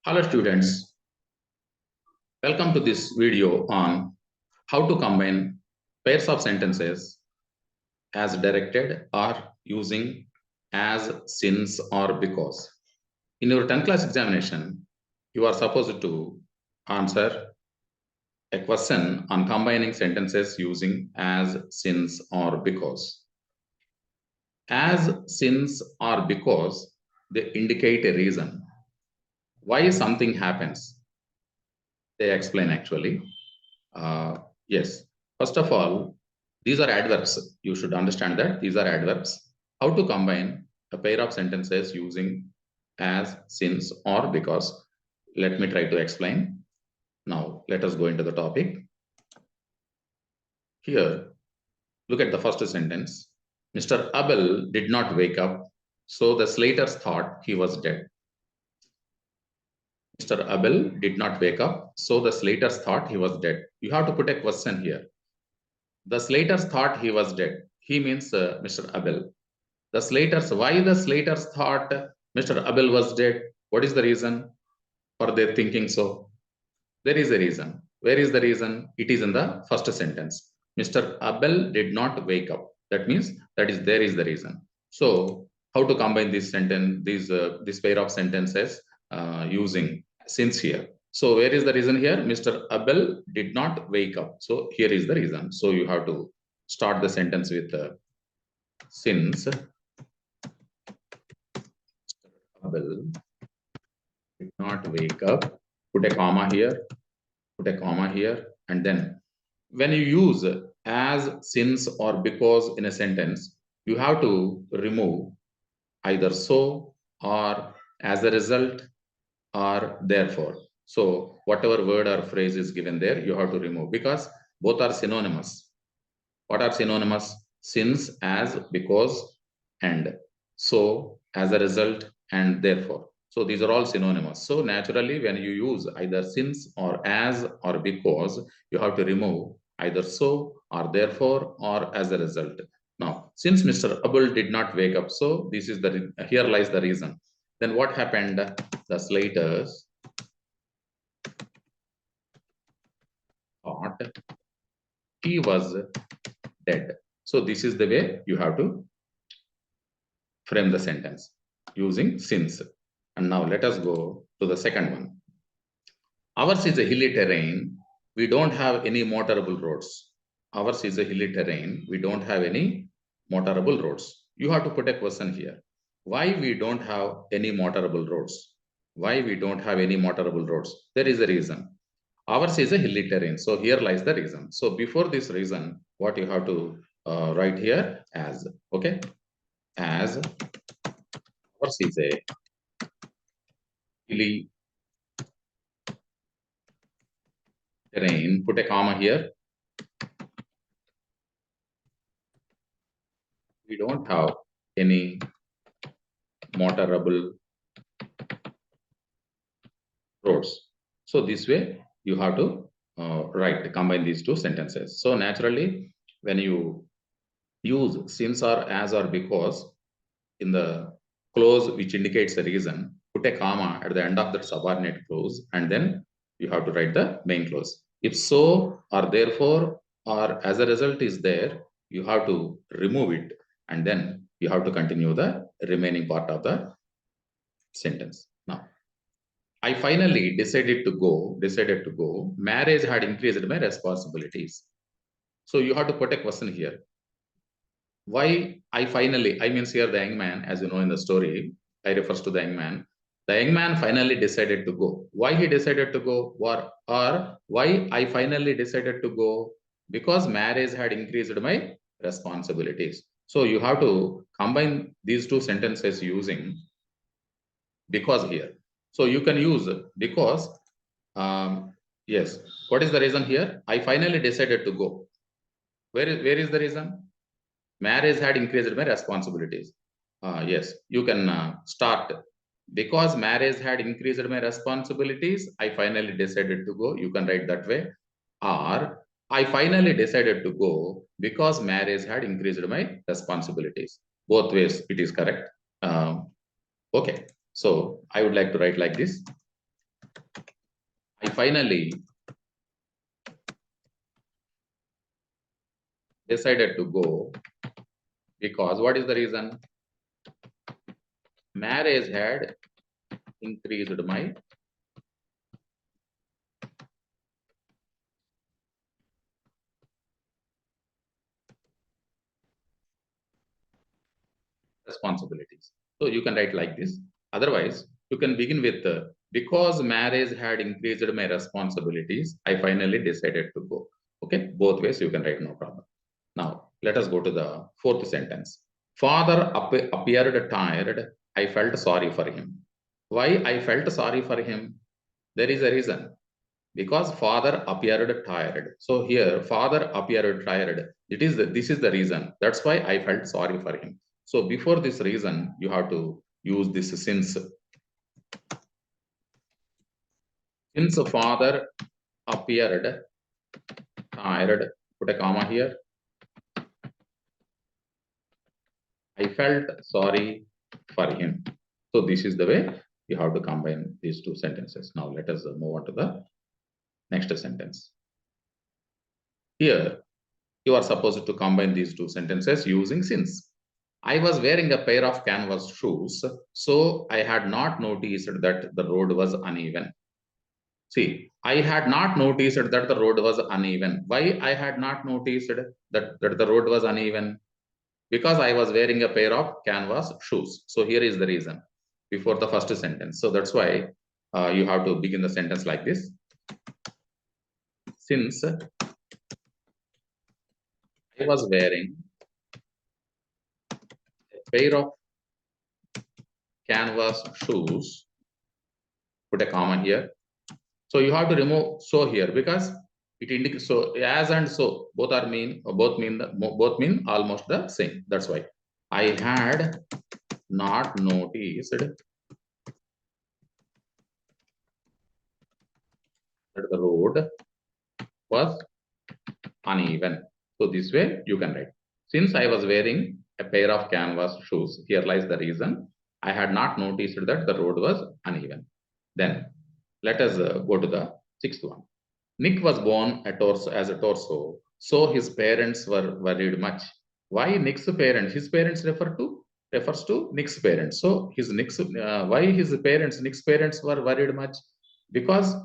Hello students, welcome to this video on how to combine pairs of sentences as directed or using as, since or because. In your 10th class examination, you are supposed to answer a question on combining sentences using as, since or because. As, since or because, they indicate a reason why something happens. They explain actually. Yes, first of all, these are adverbs. You should understand that these are adverbs. How to combine a pair of sentences using as, since, or because. Let me try to explain. Now, let us go into the topic. Here, look at the first sentence. Mr. Abel did not wake up, so the slaters thought he was dead. Mr. Abel did not wake up, so the slaters thought he was dead. You have to put a question here. The slaters thought he was dead. He means Mr. Abel. The slaters, why the slaters thought Mr. Abel was dead? What is the reason for their thinking so? There is a reason. Where is the reason? It is in the first sentence. Mr. Abel did not wake up. That means there is the reason. So how to combine this sentence, this pair of sentences using since here? So where is the reason here? Mr. Abel did not wake up. So here is the reason. So you have to start the sentence with since Abel did not wake up. Put a comma here. Put a comma here. And then when you use as, since, or because in a sentence, you have to remove either so or as a result or therefore. So whatever word or phrase is given there, you have to remove because both are synonymous. What are synonymous? Since, as, because, and so, as a result, and therefore. So these are all synonymous. So naturally, when you use either since or as or because, you have to remove either so or therefore or as a result. Now, since Mr. Abul did not wake up, so this is here lies the reason. Then what happened? The slaters thought he was dead. So this is the way you have to frame the sentence using since. And now let us go to the second one. Ours is a hilly terrain. We don't have any motorable roads. Ours is a hilly terrain. We don't have any motorable roads. You have to put a question here. Why we don't have any motorable roads? Why we don't have any motorable roads? There is a reason. Ours is a hilly terrain. So here lies the reason. So before this reason, what you have to write here as, okay? As ours is a hilly terrain, put a comma here. We don't have any motorable roads. So this way you have to combine these two sentences. So naturally, when you use since or as or because in the clause which indicates the reason, put a comma at the end of that subordinate clause, and then you have to write the main clause. If so or therefore or as a result is there, you have to remove it, and then you have to continue the remaining part of the sentence. Now, I finally decided to go. Marriage had increased my responsibilities. So you have to put a question here. Why I means here the young man, as you know in the story, I refers to the young man. The young man finally decided to go. Why he decided to go? Or why I finally decided to go? Because marriage had increased my responsibilities. So you have to combine these two sentences using because here. So you can use because, yes. What is the reason here? I finally decided to go. Where is the reason? Marriage had increased my responsibilities. Yes, you can start. Because marriage had increased my responsibilities, I finally decided to go. You can write that way. Or I finally decided to go because marriage had increased my responsibilities. Both ways it is correct. Okay. So I would like to write like this. I finally decided to go because what is the reason? Marriage had increased my responsibilities. So you can write like this. Otherwise, you can begin with because marriage had increased my responsibilities, I finally decided to go. Okay, both ways you can write, no problem. Now, let us go to the fourth sentence. Father appeared tired. I felt sorry for him. Why I felt sorry for him? There is a reason. Because father appeared tired. So here, father appeared tired. This is the reason. That's why I felt sorry for him. So before this reason, you have to use this since. Since father appeared tired, put a comma here. I felt sorry for him. So this is the way you have to combine these two sentences. Now let us move on to the next sentence. Here, you are supposed to combine these two sentences using since. I was wearing a pair of canvas shoes, so I had not noticed that the road was uneven. See, I had not noticed that the road was uneven. Why I had not noticed that the road was uneven? Because I was wearing a pair of canvas shoes. So here is the reason before the first sentence. So that's why you have to begin the sentence like this. Since I was wearing a pair of canvas shoes, put a comma here. So you have to remove so here because it indicates so as and so both are mean both mean almost the same. That's why I had not noticed that the road was uneven. So this way you can write. Since I was wearing a pair of canvas shoes, here lies the reason. I had not noticed that the road was uneven. Then let us go to the sixth one. Nick was born as a torso, so his parents were worried much. Why Nick's parents? His parents refers to Nick's parents. So why Nick's parents were worried much? Because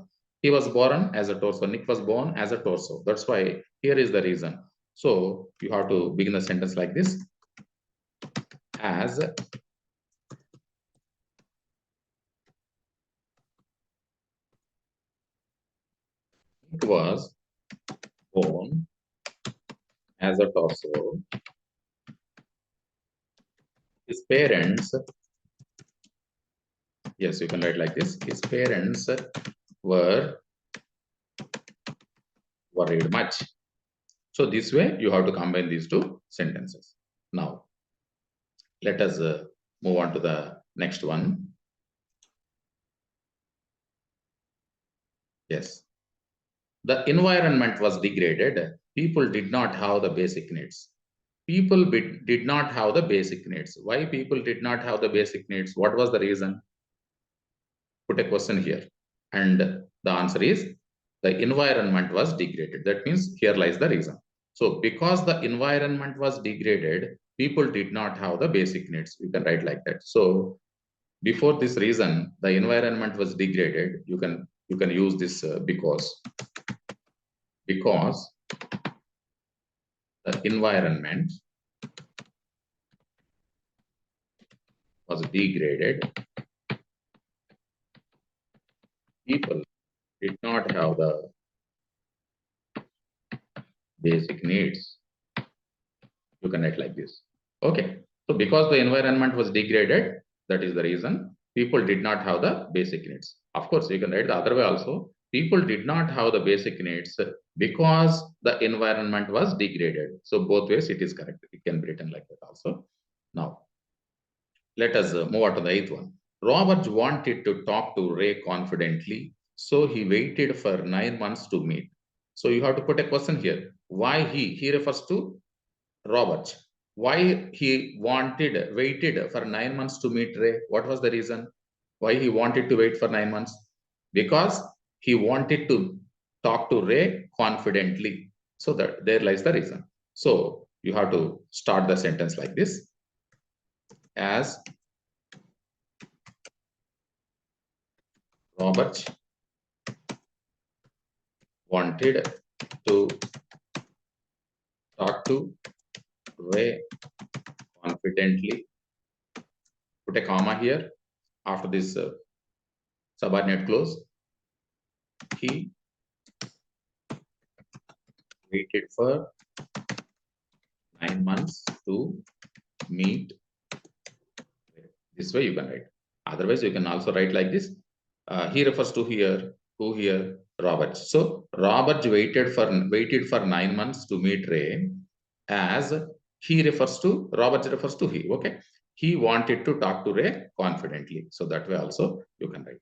he was born as a torso. Nick was born as a torso. That's why here is the reason. So you have to begin the sentence like this: as Nick was born as a torso, his parents, yes, you can write like this, his parents were worried much. So this way you have to combine these two sentences. Now, let us move on to the next one. Yes. The environment was degraded. People did not have the basic needs. Did not have the basic needs. Why people did not have the basic needs? What was the reason? Put a question here. And the answer is the environment was degraded. That means here lies the reason. So because the environment was degraded, people did not have the basic needs. You can write like that. So before this reason, the environment was degraded. You can use this because the environment was degraded, people did not have the basic needs. You can write like this. Okay. So because the environment was degraded, that is the reason people did not have the basic needs. Of course, you can write the other way also. People did not have the basic needs because the environment was degraded. So both ways it is correct. It can be written like that also. Now, let us move on to the eighth one. Robert wanted to talk to Ray confidently, so he waited for 9 months to meet. So you have to put a question here. Why he? He refers to Robert. Why he waited for 9 months to meet Ray? What was the reason? Why he wanted to wait for 9 months? Because he wanted to talk to Ray confidently. So that there lies the reason. So you have to start the sentence like this. As Robert wanted to talk to Ray confidently. Put a comma here after this subordinate clause. He waited for 9 months to meet. This way you can write. Otherwise, you can also write like this. He refers to here, who here? Robert. So Robert waited for 9 months to meet Ray. As he refers to, Robert refers to he. Okay. He wanted to talk to Ray confidently. So that way also you can write.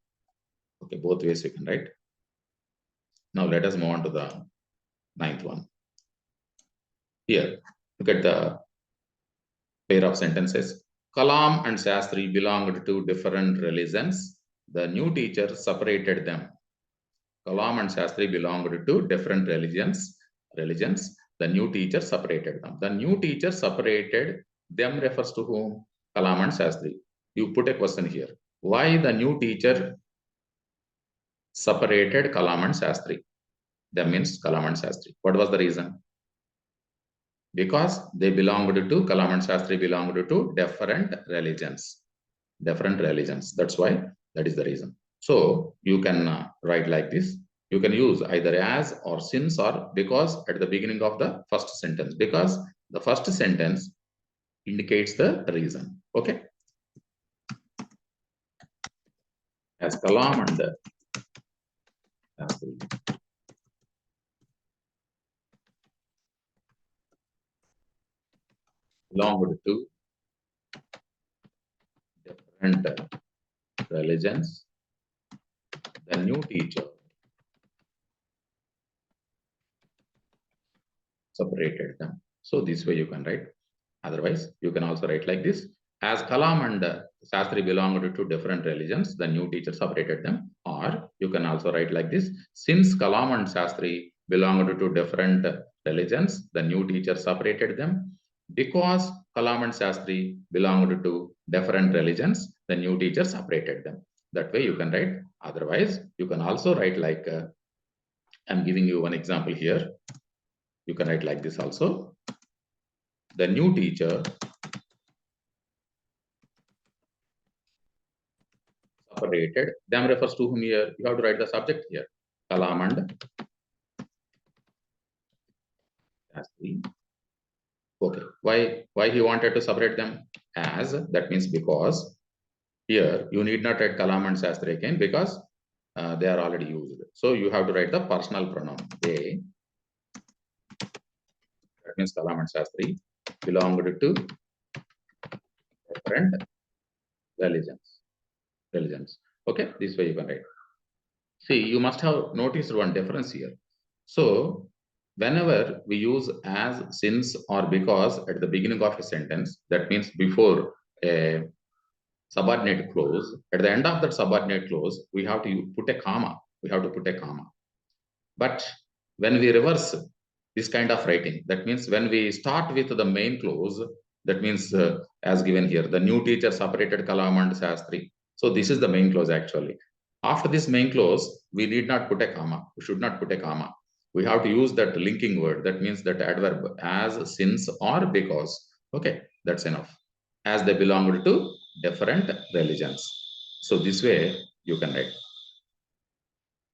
Okay, both ways you can write. Now let us move on to the ninth one. Here, look at the pair of sentences. Kalam and Shastri belonged to different religions. The new teacher separated them. Kalam and Shastri belonged to different religions. The new teacher separated them. The new teacher separated them refers to whom? Kalam and Shastri. You put a question here. Why the new teacher separated Kalam and Shastri? That means Kalam and Shastri. What was the reason? Because they belonged to, Kalam and Shastri belonged to different religions. That's why, that is the reason. So you can write like this. You can use either as or since or because at the beginning of the first sentence, because the first sentence indicates the reason. Okay. As Kalam and Shastri belonged to different religions, the new teacher separated them. So this way you can write. Otherwise, you can also write like this. As Kalam and Shastri belonged to different religions, the new teacher separated them. Or you can also write like this. Since Kalam and Shastri belonged to different religions, the new teacher separated them. Because Kalam and Shastri belonged to different religions, the new teacher separated them. That way you can write. Otherwise, you can also write like, I'm giving you one example here. You can write like this also. The new teacher separated them refers to whom here? You have to write the subject here. Kalam and Shastri. Okay. Why he wanted to separate them? As, that means because. Here you need not write Kalam and Shastri again because they are already used. So you have to write the personal pronoun. They, that means Kalam and Shastri, belonged to different religions. Okay, this way you can write. See, you must have noticed one difference here. So whenever we use as, since, or because at the beginning of a sentence, that means before a subordinate clause, at the end of that subordinate clause, we have to put a comma. But when we reverse this kind of writing, that means when we start with the main clause, that means as given here, the new teacher separated Kalam and Shastri. So this is the main clause actually. After this main clause, we need not put a comma. We should not put a comma. We have to use that linking word. That means that adverb as, since, or because. Okay, that's enough. As they belong to different religions. So this way you can write.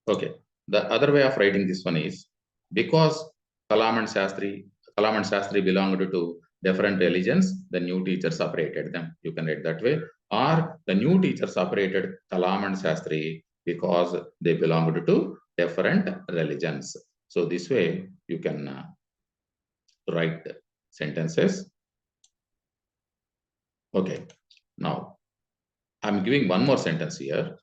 Okay. The other way of writing this one is because Kalam and Shastri belonged to different religions, the new teacher separated them. You can write that way. Or the new teacher separated Kalam and Shastri because they belonged to different religions. So this way you can write sentences. Okay. Now I'm giving one more sentence here.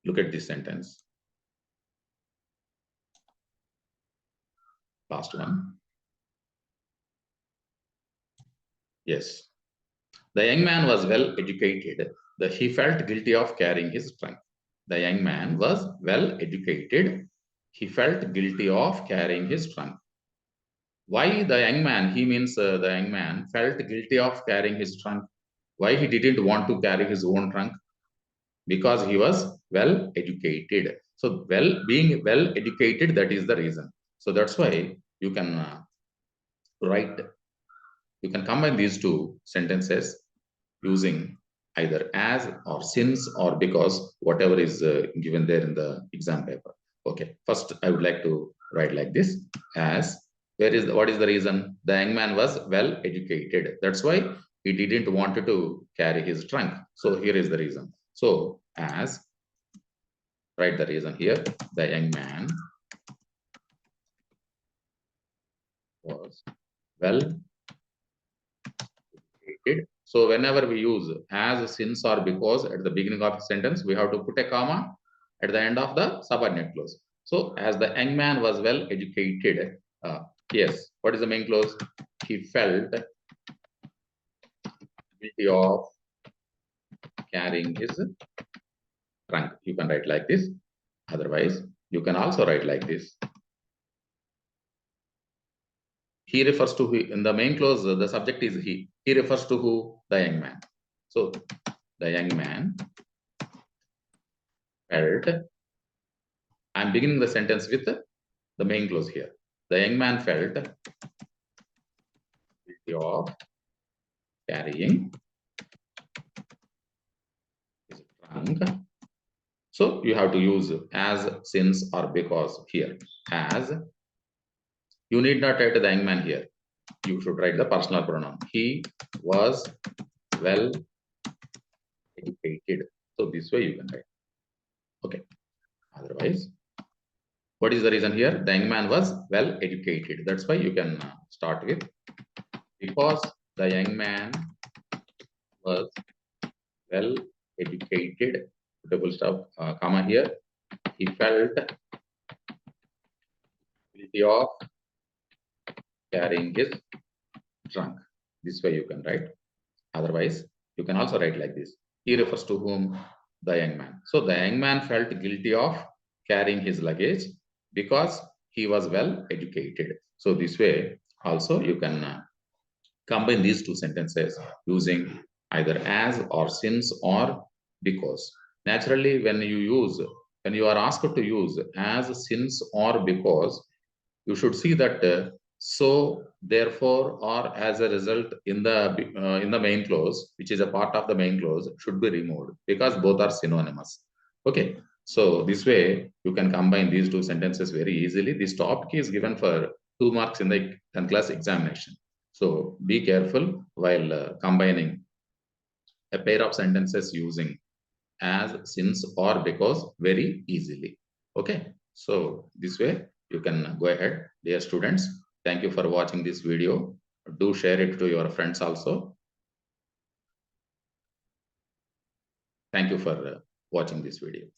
Look at this sentence. Last one. Yes. The young man was well educated. He felt guilty of carrying his trunk. the young man was well educated. He felt guilty of carrying his trunk. Why the young man? He means the young man felt guilty of carrying his trunk. Why he didn't want to carry his own trunk? Because he was well educated. So, being well educated, that is the reason. So that's why you can write. You can combine these two sentences using either as or since or because, whatever is given there in the exam paper. Okay, first I would like to write like this: as, what is the reason? The young man was well educated. That's why he didn't want to carry his trunk. So here is the reason. So as, write the reason here: the young man was well educated. So whenever we use as, since, or because at the beginning of a sentence, we have to put a comma at the end of the subordinate clause. So as the young man was well educated, yes, what is the main clause? He felt guilty of carrying his trunk. You can write like this. Otherwise, you can also write like this. He refers to who. In the main clause, the subject is he. He refers to who? The young man. So the young man felt. I'm beginning the sentence with the main clause here. The young man felt guilty of carrying his trunk. So you have to use as, since, or because here. As, you need not write the young man here. You should write the personal pronoun. He was well educated. So this way you can write. Okay. Otherwise, what is the reason here? The young man was well educated. That's why you can start with because the young man was well educated. Double stop, comma here. He felt guilty of carrying his trunk. This way you can write. Otherwise, you can also write like this. He refers to whom? The young man. So the young man felt guilty of carrying his luggage because he was well educated. So this way also you can combine these two sentences using either as or since or because. Naturally, when you are asked to use as, since, or because, you should see that so, therefore, or as a result in the main clause, which is a part of the main clause, should be removed because both are synonymous. Okay, so this way you can combine these two sentences very easily. This topic is given for 2 marks in the 10th class examination. So be careful while combining a pair of sentences using as, since, or because very easily. Okay, so this way you can go ahead. Dear students, thank you for watching this video. Do share it to your friends also. Thank you for watching this video.